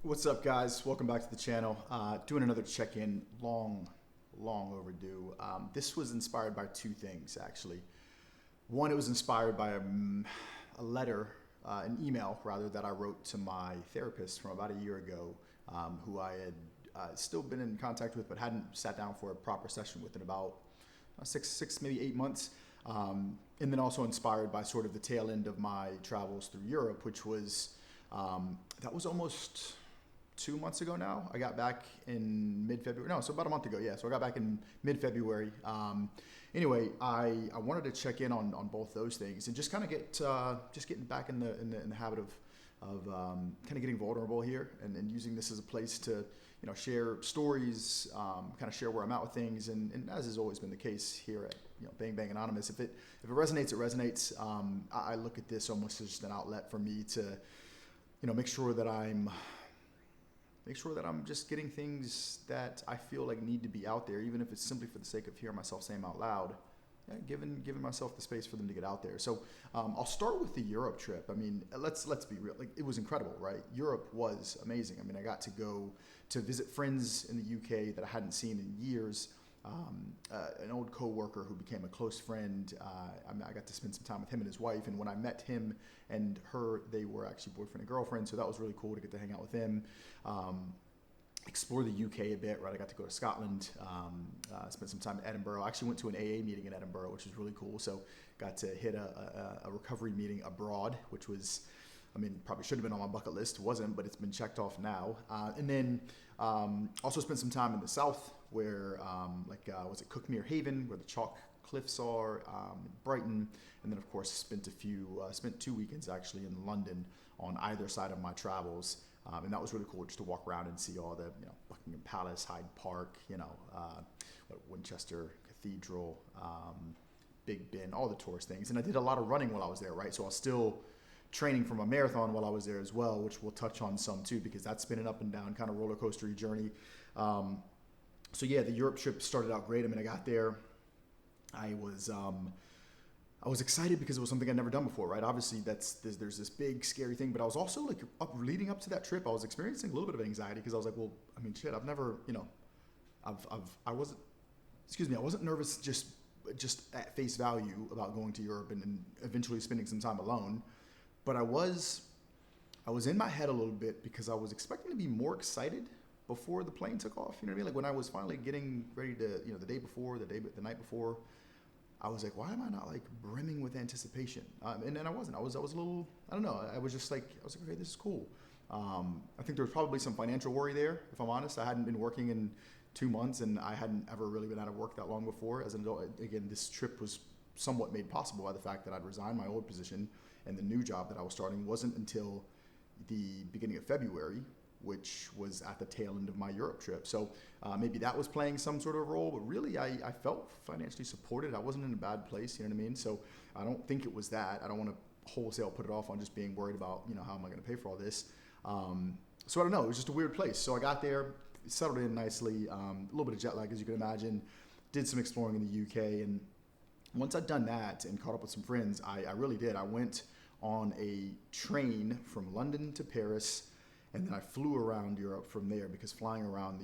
What's up, guys? Welcome back to the channel. Doing another check-in, long overdue. This was inspired by two things, actually. One, it was inspired by a letter, an email rather, that I wrote to my therapist from about a year ago, who I had still been in contact with, but hadn't sat down for a proper session with in about six, maybe 8 months. And then also inspired by sort of the tail end of my travels through Europe, which was that was almost 2 months ago now. I got back in mid-February. No, so about a month ago. Yeah, so I got back in mid-February. Anyway, I wanted to check in on both those things and just kind of getting back in the habit of kind of getting vulnerable here and using this as a place to share stories, kind of share where I'm at with things, and as has always been the case here at Bang Bang Anonymous, if it resonates, it resonates. I look at this almost as just an outlet for me to make sure that I'm just getting things that I feel like need to be out there, even if it's simply for the sake of hearing myself say them out loud. Yeah, giving myself the space for them to get out there. So I'll start with the Europe trip. I mean, let's be real. Like, it was incredible, right? Europe was amazing. I mean, I got to go to visit friends in the UK that I hadn't seen in years. An old coworker who became a close friend. I got to spend some time with him and his wife. And when I met him and her, they were actually boyfriend and girlfriend. So that was really cool to get to hang out with them. Explore the UK a bit, right? I got to go to Scotland, spent some time in Edinburgh. I actually went to an AA meeting in Edinburgh, which was really cool. So got to hit a recovery meeting abroad, which was, I mean, probably should have been on my bucket list. Wasn't, but it's been checked off now. And then also spent some time in the south where, was it Cookmere Haven, where the chalk cliffs are, Brighton. And then, of course, spent 2 weekends actually in London on either side of my travels. And that was really cool just to walk around and see all the, Buckingham Palace, Hyde Park, Winchester Cathedral, Big Ben, all the tourist things. And I did a lot of running while I was there, right? So I was still training from a marathon while I was there as well, which we'll touch on some too, because that's been an up and down kind of roller coastery journey. So yeah, the Europe trip started out great. I mean, I got there, I was excited because it was something I'd never done before, right? Obviously, there's this big scary thing, but I was also like leading up to that trip, I was experiencing a little bit of anxiety because I was like, well, I mean, shit, I've never, I wasn't nervous just at face value about going to Europe and eventually spending some time alone, but I was in my head a little bit because I was expecting to be more excited before the plane took off. You know what I mean? Like when I was finally getting ready to, the day before, the night before, I was like, why am I not like brimming with anticipation? And then I wasn't. I was a little, I don't know. I was like, okay, this is cool. I think there was probably some financial worry there, if I'm honest. I hadn't been working in 2 months and I hadn't ever really been out of work that long before. As an adult, again, this trip was somewhat made possible by the fact that I'd resigned my old position and the new job that I was starting wasn't until the beginning of February, which was at the tail end of my Europe trip. So maybe that was playing some sort of role, but really I felt financially supported. I wasn't in a bad place, you know what I mean? So I don't think it was that. I don't want to wholesale put it off on just being worried about, how am I going to pay for all this? So I don't know, it was just a weird place. So I got there, settled in nicely, a little bit of jet lag as you can imagine, did some exploring in the UK. And once I'd done that and caught up with some friends, I really did. I went on a train from London to Paris, and then I flew around Europe from there because flying around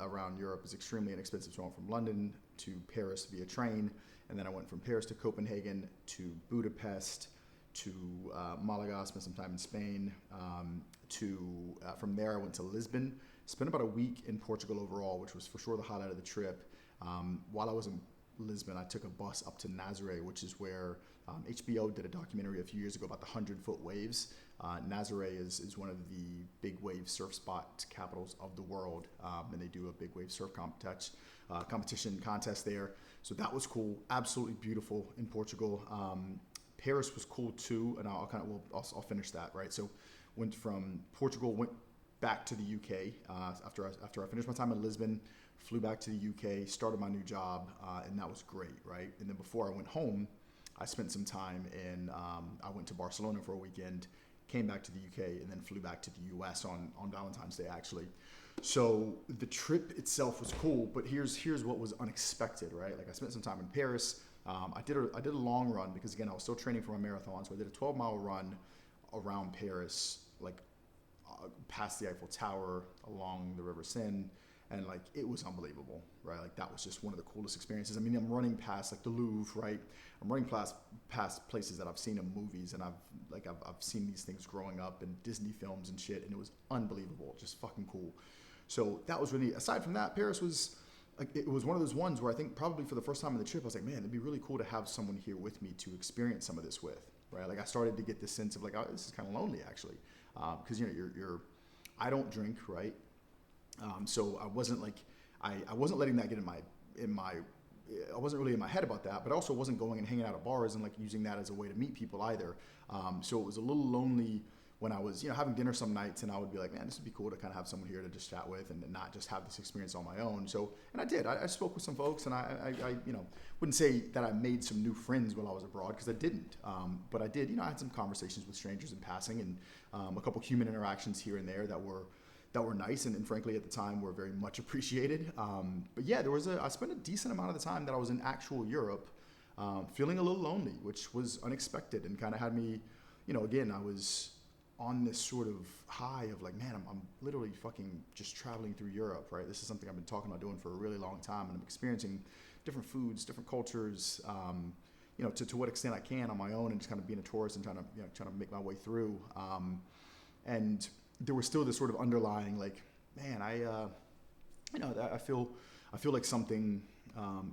around Europe is extremely inexpensive. So I went from London to Paris via train, and then I went from Paris to Copenhagen to Budapest to Malaga, spent some time in Spain. From there I went to Lisbon, spent about a week in Portugal overall, which was for sure the highlight of the trip. While I was in Lisbon, I took a bus up to Nazaré, which is where HBO did a documentary a few years ago about the 100-foot waves. Nazaré is one of the big wave surf spot capitals of the world, and they do a big wave surf competition contest there. So that was cool, absolutely beautiful in Portugal. Paris was cool too, and I'll finish that, right? So went from Portugal, went back to the UK after I finished my time in Lisbon, flew back to the UK, started my new job, and that was great, right? And then before I went home, I spent some time I went to Barcelona for a weekend, came back to the UK, and then flew back to the US on Valentine's Day, actually. So the trip itself was cool, but here's what was unexpected, right? Like I spent some time in Paris. I did a long run because again I was still training for my marathon, so I did a 12-mile run around Paris, like past the Eiffel Tower, along the River Seine, and like it was unbelievable, right? Like that was just one of the coolest experiences. I mean, I'm running past like the Louvre, right? I'm running past places that I've seen in movies, and I've seen these things growing up in Disney films and shit, and it was unbelievable, just fucking cool. So that was really, aside from that, Paris was like, it was one of those ones where I think probably for the first time on the trip, I was like, man, it'd be really cool to have someone here with me to experience some of this with, right? Like I started to get this sense of like, oh, this is kind of lonely actually, because you know you're I don't drink, right? So I wasn't like I wasn't letting that get in my I wasn't really in my head about that, but I also wasn't going and hanging out at bars and like using that as a way to meet people either. So it was a little lonely when I was, you know, having dinner some nights, and I would be like, man, this would be cool to kind of have someone here to just chat with and not just have this experience on my own. So, and I did. I spoke with some folks, and I you know, wouldn't say that I made some new friends while I was abroad, because I didn't. But I did, you know, I had some conversations with strangers in passing, and a couple human interactions here and there that were nice, and frankly at the time were very much appreciated. But yeah, I spent a decent amount of the time that I was in actual Europe feeling a little lonely, which was unexpected and kind of had me, you know, again, I was on this sort of high of like, man, I'm literally fucking just traveling through Europe, right? This is something I've been talking about doing for a really long time, and I'm experiencing different foods, different cultures, you know, to what extent I can on my own, and just kind of being a tourist and trying to make my way through. And there was still this sort of underlying like, man, you know, I feel like something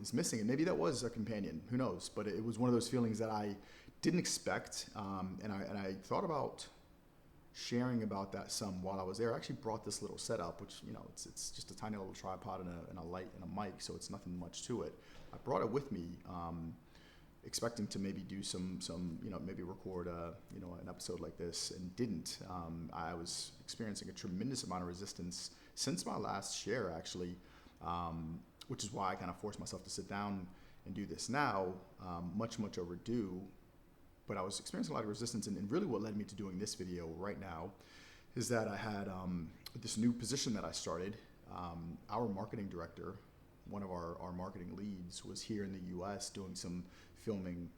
is missing, and maybe that was a companion, who knows? But it was one of those feelings that I didn't expect, and I thought about sharing about that some while I was there. I actually brought this little setup, which, you know, it's just a tiny little tripod and a light and a mic, so it's nothing much to it. I brought it with me, expecting to maybe do some you know, maybe record you know, an episode like this, and didn't. I was experiencing a tremendous amount of resistance since my last share, actually, which is why I kind of forced myself to sit down and do this now, much overdue. But I was experiencing a lot of resistance, and really what led me to doing this video right now is that I had this new position that I started. Our marketing director, one of our marketing leads, was here in the US doing some filming,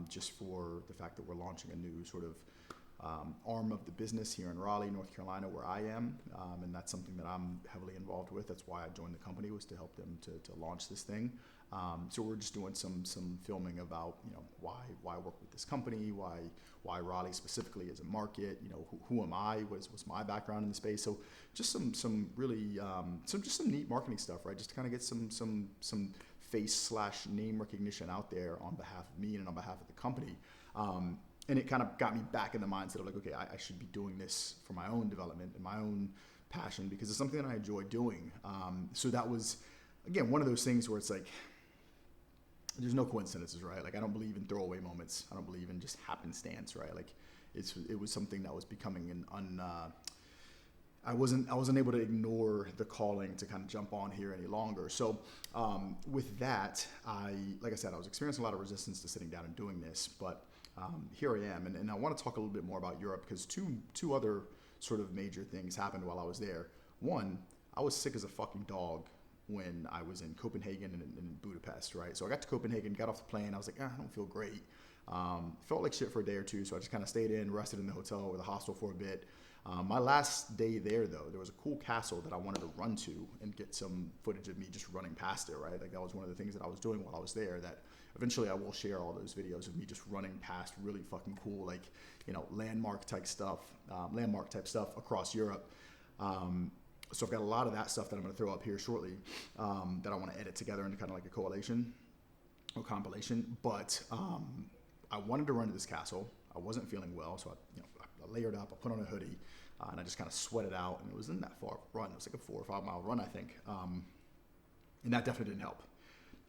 just for the fact that we're launching a new sort of arm of the business here in Raleigh, North Carolina, where I am, and that's something that I'm heavily involved with. That's why I joined the company, was to help them to launch this thing. So we're just doing some filming about, you know, why work with this company, why Raleigh specifically as a market, you know, who am I, what's my background in the space. So just some really just some neat marketing stuff, right? Just to kind of get some face/name recognition out there on behalf of me and on behalf of the company. And it kind of got me back in the mindset of like, okay, I should be doing this for my own development and my own passion, because it's something that I enjoy doing. So that was, again, one of those things where it's like, there's no coincidences, right? Like, I don't believe in throwaway moments. I don't believe in just happenstance, right? Like, it was something that was becoming I wasn't able to ignore the calling to kind of jump on here any longer. So with that, like I said, I was experiencing a lot of resistance to sitting down and doing this, but here I am. And I want to talk a little bit more about Europe, because two other sort of major things happened while I was there. One, I was sick as a fucking dog when I was in Copenhagen and in Budapest, right? So I got to Copenhagen, got off the plane, I was like, I don't feel great. Felt like shit for a day or two, so I just kind of stayed in, rested in the hotel or the hostel for a bit. My last day there, though, there was a cool castle that I wanted to run to and get some footage of me just running past it, right? Like, that was one of the things that I was doing while I was there, that eventually I will share all those videos of me just running past really fucking cool, like, you know, landmark type stuff across Europe. So I've got a lot of that stuff that I'm going to throw up here shortly, that I want to edit together into kind of like a collation or compilation. But I wanted to run to this castle. I wasn't feeling well, so I layered up. I put on a hoodie, and I just kind of sweated out. And it wasn't that far of a run. It was like a 4 or 5 mile run, I think. And that definitely didn't help,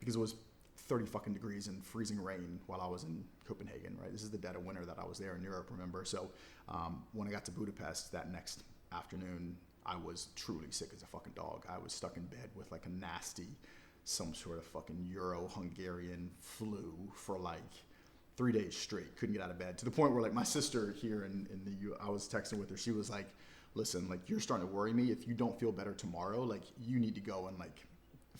because it was 30 fucking degrees and freezing rain while I was in Copenhagen, right? This is the dead of winter that I was there in Europe, remember? So when I got to Budapest that next afternoon, I was truly sick as a fucking dog. I was stuck in bed with like a nasty, some sort of fucking Euro-Hungarian flu for like 3 days straight. Couldn't get out of bed, to the point where like my sister here in the I was texting with her. She was like, listen, like, you're starting to worry me. If you don't feel better tomorrow, like, you need to go and like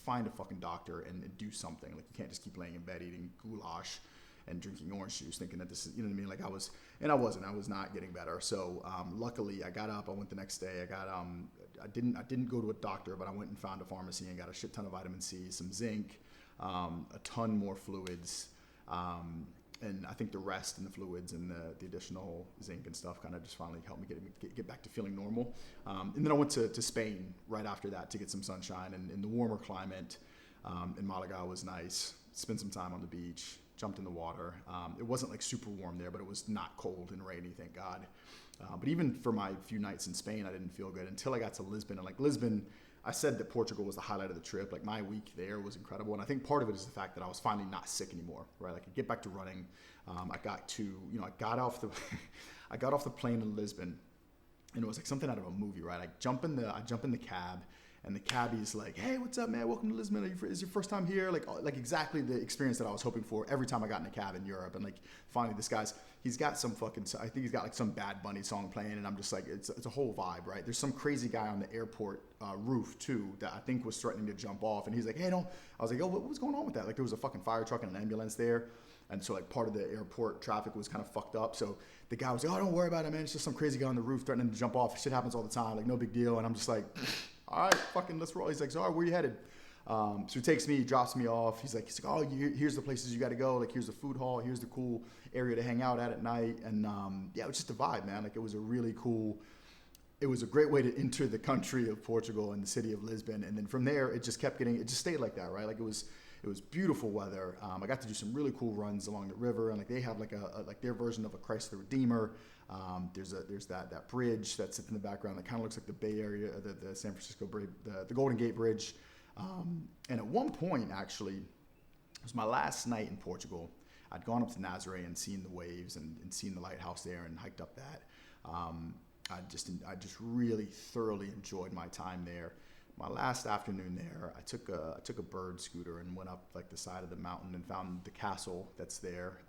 find a fucking doctor and do something. Like, you can't just keep laying in bed eating goulash and drinking orange juice, thinking that this is, you know what I mean? Like I was not getting better. So luckily I got up, I went the next day, I didn't go to a doctor, but I went and found a pharmacy and got a shit ton of vitamin C, some zinc, a ton more fluids, and I think the rest and the fluids and the additional zinc and stuff kind of just finally helped me get back to feeling normal. And then I went to Spain right after that to get some sunshine and in the warmer climate. In Malaga was nice. Spent some time on the beach, jumped in the water. It wasn't like super warm there, but it was not cold and rainy, thank God. But even for my few nights in Spain, I didn't feel good until I got to Lisbon. And like Lisbon, I said that Portugal was the highlight of the trip. Like my week there was incredible. And I think part of it is the fact that I was finally not sick anymore, right? Like I get back to running. I got off the plane in Lisbon, and it was like something out of a movie, right? I jump in the cab, and the cabbie's like, "Hey, what's up, man? Welcome to Lisbon. Is your first time here?" Like exactly the experience that I was hoping for every time I got in a cab in Europe. And like finally, he's got some fucking, I think he's got like some Bad Bunny song playing, and I'm just like, it's a whole vibe, right? There's some crazy guy on the airport roof too that I think was threatening to jump off, and he's like, "Hey, don't." I was like, "Oh, what was going on with that?" Like there was a fucking fire truck and an ambulance there. And so like part of the airport traffic was kind of fucked up. So the guy was like, "Oh, don't worry about it, man. It's just some crazy guy on the roof threatening to jump off. Shit happens all the time. Like no big deal." And I'm just like, "All right, fucking let's roll." He's like, "So where are you headed?" So he takes me, drops me off. He's like, "Oh, here's the places you got to go. Like here's the food hall. Here's the cool area to hang out at night." And yeah, it was just a vibe, man. Like it was a really cool. It was a great way to enter the country of Portugal and the city of Lisbon. And then from there, it just stayed like that, right? Like it was beautiful weather. I got to do some really cool runs along the river, and like they have like like their version of a Christ the Redeemer. There's that bridge that sits in the background that kind of looks like the Bay Area, the San Francisco Bridge, the Golden Gate Bridge. And at one point, actually, it was my last night in Portugal. I'd gone up to Nazaré and seen the waves and seen the lighthouse there and hiked up that. I just really thoroughly enjoyed my time there. My last afternoon there, I took a bird scooter and went up like the side of the mountain and found the castle that's there,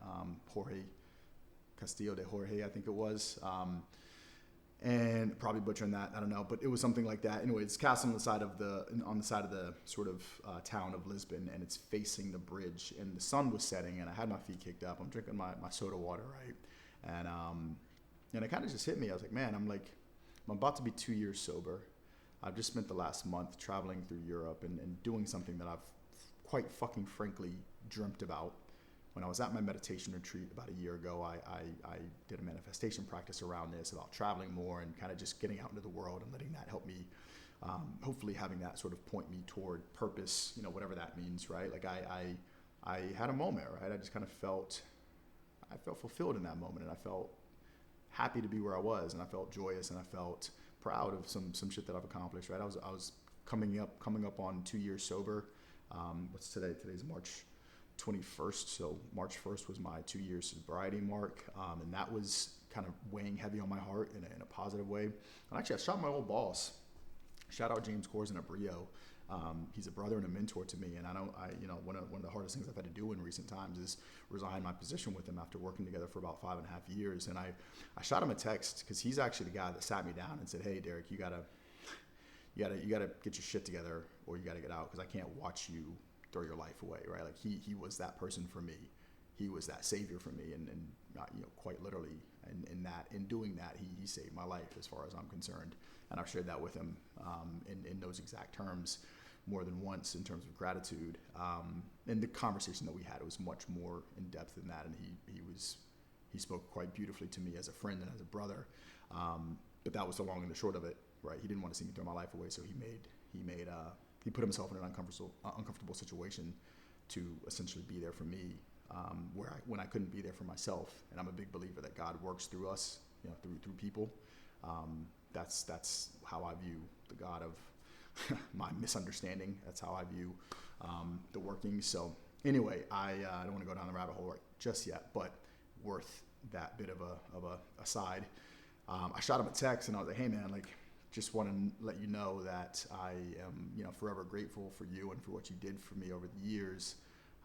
Jorge Castillo de Jorge, I think it was, and probably butchering that, I don't know, but it was something like that. Anyway, it's castle on the side of the sort of town of Lisbon, and it's facing the bridge, and the sun was setting, and I had my feet kicked up. I'm drinking my soda water, right, and it kind of just hit me. I was like, man, I'm about to be 2 years sober. I've just spent the last month traveling through Europe and doing something that I've quite fucking frankly dreamt about. When I was at my meditation retreat about a year ago, I did a manifestation practice around this, about traveling more and kind of just getting out into the world and letting that help me, hopefully having that sort of point me toward purpose, whatever that means, right? Like I had a moment, right? I just kind of felt fulfilled in that moment, and I felt happy to be where I was, and I felt joyous, and I felt proud of some shit that I've accomplished, right? I was coming up on 2 years sober. What's today? Today's March 21st. So March 1st was my 2 year sobriety mark. And that was kind of weighing heavy on my heart in a positive way. And actually I shot my old boss. Shout out James Corzine at Brio. He's a brother and a mentor to me, and one of the hardest things I've had to do in recent times is resign my position with him after working together for about 5.5 years. And I shot him a text because he's actually the guy that sat me down and said, "Hey, Derek, you gotta get your shit together, or you gotta get out, because I can't watch you throw your life away." Right? Like he was that person for me. He was that savior for me, and quite literally, in doing that, he saved my life as far as I'm concerned. And I've shared that with him in those exact terms more than once in terms of gratitude. And the conversation that we had was much more in depth than that, and he spoke quite beautifully to me as a friend and as a brother. But that was the long and the short of it, right? He didn't want to see me throw my life away, so he put himself in an uncomfortable situation to essentially be there for me, when I couldn't be there for myself. And I'm a big believer that God works through us, through people. That's how I view the God of my misunderstanding. That's how I view the workings. So anyway, I don't want to go down the rabbit hole just yet, but worth that bit of a aside. I shot him a text and I was like, "Hey man, like, just want to let you know that I am, forever grateful for you and for what you did for me over the years."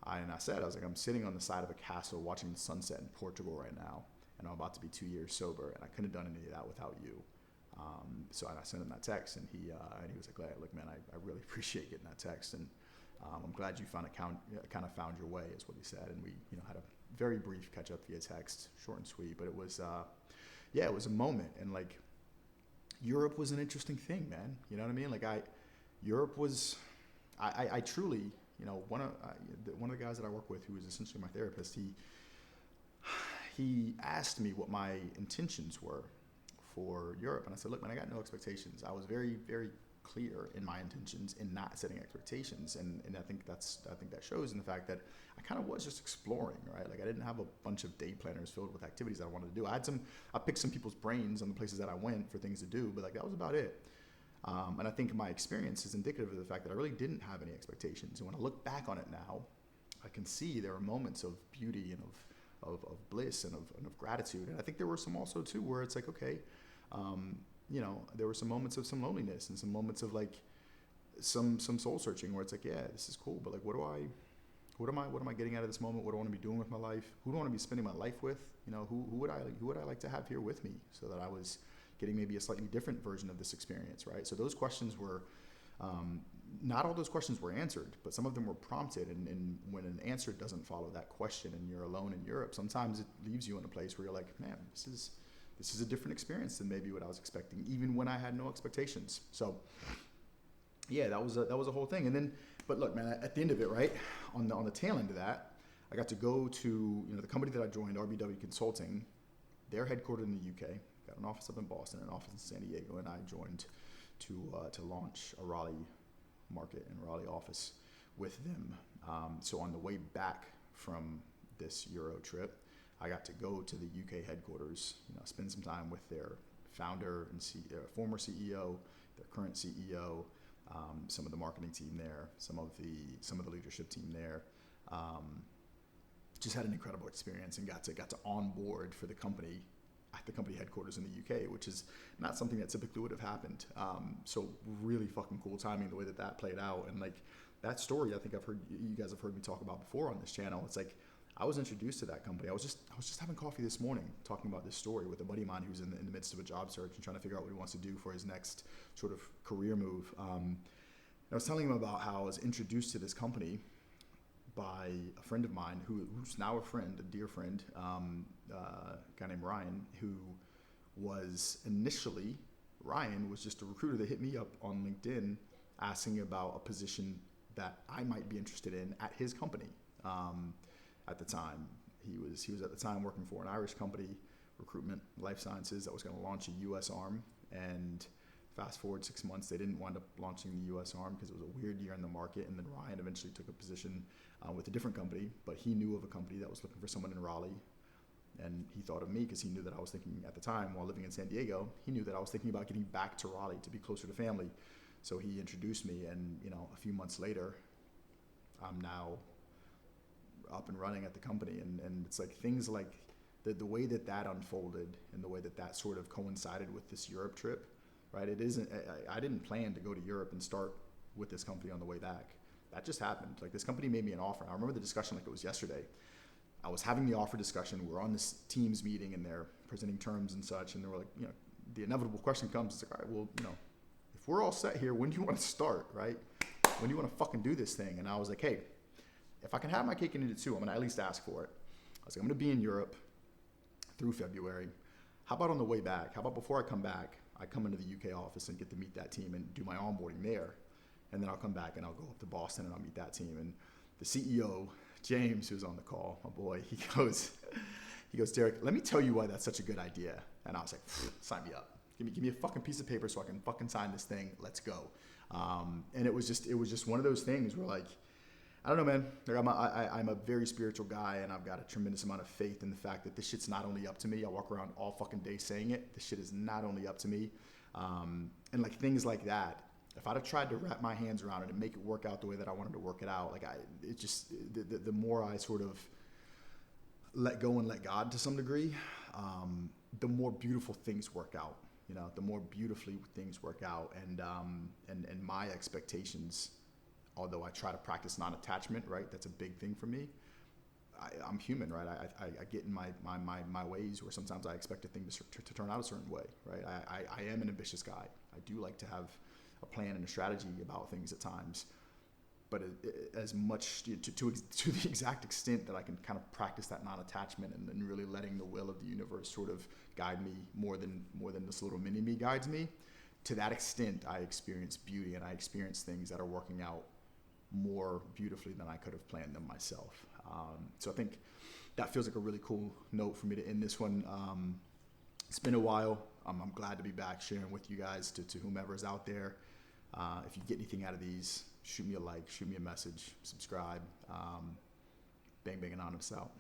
I was like, "I'm sitting on the side of a castle watching the sunset in Portugal right now, and I'm about to be 2 years sober, and I couldn't have done any of that without you." So I sent him that text, and he was like, "Look, man, I really appreciate getting that text, and I'm glad you kind of found your way," is what he said. And we had a very brief catch up via text, short and sweet, but it was, it was a moment. And like, Europe was an interesting thing, man. You know what I mean? Like Europe was, I truly, one of the guys that I work with, who is essentially my therapist, he asked me what my intentions were for Europe, and I said, look, man, I got no expectations. I was very, very clear in my intentions in not setting expectations, and I think that shows in the fact that I kind of was just exploring, right? Like I didn't have a bunch of day planners filled with activities that I wanted to do. I picked some people's brains on the places that I went for things to do, but like that was about it. And I think my experience is indicative of the fact that I really didn't have any expectations. And when I look back on it now, I can see there are moments of beauty and of bliss and of gratitude. And I think there were some also too where it's like, okay, there were some moments of some loneliness and some moments of like some soul searching where it's like, yeah, this is cool, but like, what am I getting out of this moment? What do I want to be doing with my life? Who do I want to be spending my life with? Who would I like to have here with me, so that I was getting maybe a slightly different version of this experience, right? So those questions were, not all those questions were answered, but some of them were prompted. And when an answer doesn't follow that question and you're alone in Europe, sometimes it leaves you in a place where you're like, man, this is a different experience than maybe what I was expecting, even when I had no expectations. So yeah, that was a whole thing. And then, but look, man, at the end of it, right, on the tail end of that, I got to go to the company that I joined, RBW Consulting. They're headquartered in the UK. Got an office up in Boston, an office in San Diego, and I joined to launch a Raleigh market and Raleigh office with them. So on the way back from this Euro trip, I got to go to the UK headquarters, spend some time with their founder and former CEO, their current CEO, some of the marketing team there, some of the leadership team there. Just had an incredible experience and got to onboard for the company at the company headquarters in the UK, which is not something that typically would have happened. So really fucking cool timing, the way that played out. And like that story, I think you guys have heard me talk about before on this channel. It's like, I was introduced to that company. I was just having coffee this morning talking about this story with a buddy of mine who's in the midst of a job search and trying to figure out what he wants to do for his next sort of career move. I was telling him about how I was introduced to this company by a friend of mine who's now a friend, a dear friend, a guy named Ryan, who was initially, Ryan was just a recruiter that hit me up on LinkedIn asking about a position that I might be interested in at his company. At the time, he was at the time working for an Irish company, Recruitment Life Sciences, that was going to launch a U.S. arm. And fast forward 6 months, they didn't wind up launching the U.S. arm because it was a weird year in the market. And then Ryan eventually took a position with a different company, but he knew of a company that was looking for someone in Raleigh. And he thought of me because he knew that I was thinking at the time, while living in San Diego, he knew that I was thinking about getting back to Raleigh to be closer to family. So he introduced me, and a few months later, I'm now up and running at the company. And it's like things like the way that unfolded and the way that sort of coincided with this Europe trip, right? I didn't plan to go to Europe and start with this company on the way back. That just happened. Like, this company made me an offer. I remember the discussion like it was yesterday. I was having the offer discussion. We're on this Teams meeting and they're presenting terms and such. And they were like, the inevitable question comes. It's like, all right, well, if we're all set here, when do you want to start, right? When do you want to fucking do this thing? And I was like, hey, if I can have my cake and eat it too, I'm going to at least ask for it. I was like, I'm going to be in Europe through February. How about on the way back? How about before I come back, I come into the UK office and get to meet that team and do my onboarding there. And then I'll come back and I'll go up to Boston and I'll meet that team. And the CEO, James, who's on the call, my boy, he goes, Derek, let me tell you why that's such a good idea. And I was like, sign me up. Give me a fucking piece of paper so I can fucking sign this thing. Let's go. And it was just one of those things where, like, I don't know, man. Like, I'm a very spiritual guy, and I've got a tremendous amount of faith in the fact that this shit's not only up to me. I walk around all fucking day saying it. This shit is not only up to me. And like things like that, if I'd have tried to wrap my hands around it and make it work out the way that I wanted to work it out, the more I sort of let go and let God to some degree, the more beautiful things work out. The more beautifully things work out, and my expectations, although I try to practice non-attachment, right? That's a big thing for me. I'm human, right? I get in my ways where sometimes I expect a thing to turn out a certain way, right? I am an ambitious guy. I do like to have a plan and a strategy about things at times. but as much to the exact extent that I can kind of practice that non-attachment and really letting the will of the universe sort of guide me more than this little mini me guides me. To that extent, I experience beauty and I experience things that are working out more beautifully than I could have planned them myself. So I think that feels like a really cool note for me to end this one. It's been a while. I'm glad to be back sharing with you guys, to whomever's out there. If you get anything out of these, shoot me a like, shoot me a message, subscribe. Bang Bang Anonymous out.